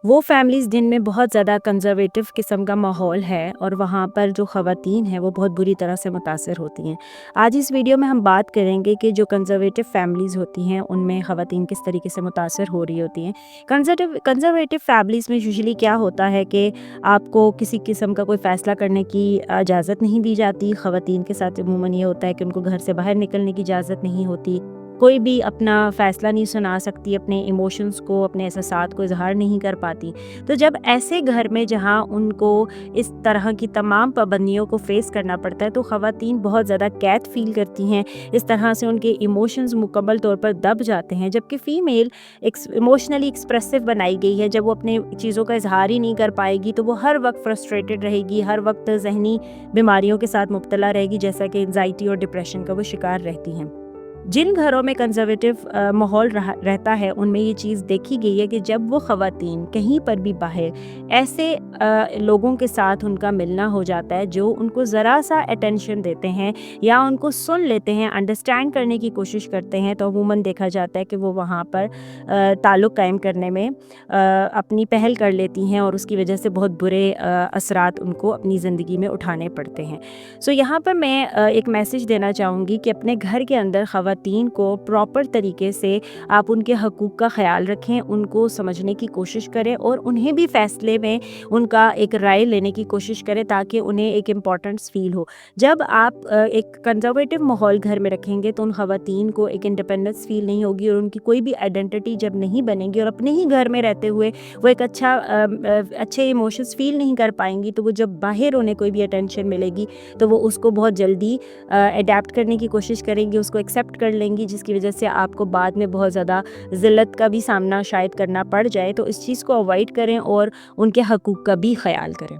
وہ فیملیز جن میں بہت زیادہ کنزرویٹو قسم کا ماحول ہے اور وہاں پر جو خواتین ہیں وہ بہت بری طرح سے متاثر ہوتی ہیں۔ آج اس ویڈیو میں ہم بات کریں گے کہ جو کنزرویٹو فیملیز ہوتی ہیں ان میں خواتین کس طریقے سے متاثر ہو رہی ہوتی ہیں۔ کنزرویٹو فیملیز میں یوزلی کیا ہوتا ہے کہ آپ کو کسی قسم کا کوئی فیصلہ کرنے کی اجازت نہیں دی جاتی۔ خواتین کے ساتھ عموماً یہ ہوتا ہے کہ ان کو گھر سے باہر نکلنے کی اجازت نہیں ہوتی، کوئی بھی اپنا فیصلہ نہیں سنا سکتی، اپنے ایموشنز کو، اپنے احساسات کو اظہار نہیں کر پاتی۔ تو جب ایسے گھر میں جہاں ان کو اس طرح کی تمام پابندیوں کو فیس کرنا پڑتا ہے تو خواتین بہت زیادہ قید فیل کرتی ہیں، اس طرح سے ان کے ایموشنز مکمل طور پر دب جاتے ہیں۔ جبکہ فیمیل ایموشنلی ایکسپریسو بنائی گئی ہے، جب وہ اپنے چیزوں کا اظہار ہی نہیں کر پائے گی تو وہ ہر وقت فرسٹریٹڈ رہے گی، ہر وقت ذہنی بیماریوں کے ساتھ مبتلا رہے گی، جیسا کہ انزائٹی اور ڈپریشن کا وہ شکار رہتی ہیں۔ جن گھروں میں کنزرویٹو ماحول رہتا ہے ان میں یہ چیز دیکھی گئی ہے کہ جب وہ خواتین کہیں پر بھی باہر ایسے لوگوں کے ساتھ ان کا ملنا ہو جاتا ہے جو ان کو ذرا سا اٹینشن دیتے ہیں یا ان کو سن لیتے ہیں، انڈرسٹینڈ کرنے کی کوشش کرتے ہیں، تو عموماً دیکھا جاتا ہے کہ وہ وہاں پر تعلق قائم کرنے میں اپنی پہل کر لیتی ہیں اور اس کی وجہ سے بہت برے اثرات ان کو اپنی زندگی میں اٹھانے پڑتے ہیں۔ یہاں پر میں ایک میسج دینا چاہوں گی کہ اپنے گھر کے اندر خواتین کو پراپر طریقے سے آپ ان کے حقوق کا خیال رکھیں، ان کو سمجھنے کی کوشش کریں اور انہیں بھی فیصلے میں ان کا ایک رائے لینے کی کوشش کریں تاکہ انہیں ایک امپورٹنس فیل ہو۔ جب آپ ایک کنزرویٹو ماحول گھر میں رکھیں گے تو ان خواتین کو ایک انڈیپینڈنس فیل نہیں ہوگی اور ان کی کوئی بھی آئیڈینٹی جب نہیں بنے گی اور اپنے ہی گھر میں رہتے ہوئے وہ ایک اچھے ایموشنز فیل نہیں کر پائیں گی، تو وہ جب باہر انہیں کوئی بھی اٹینشن ملے گی تو وہ اس کو بہت جلدی اڈیپٹ کرنے کی کوشش کریں گی، اس کو ایکسیپٹ کر لیں گی، جس کی وجہ سے آپ کو بعد میں بہت زیادہ ذلت کا بھی سامنا شاید کرنا پڑ جائے۔ تو اس چیز کو اوائڈ کریں اور ان کے حقوق کا بھی خیال کریں۔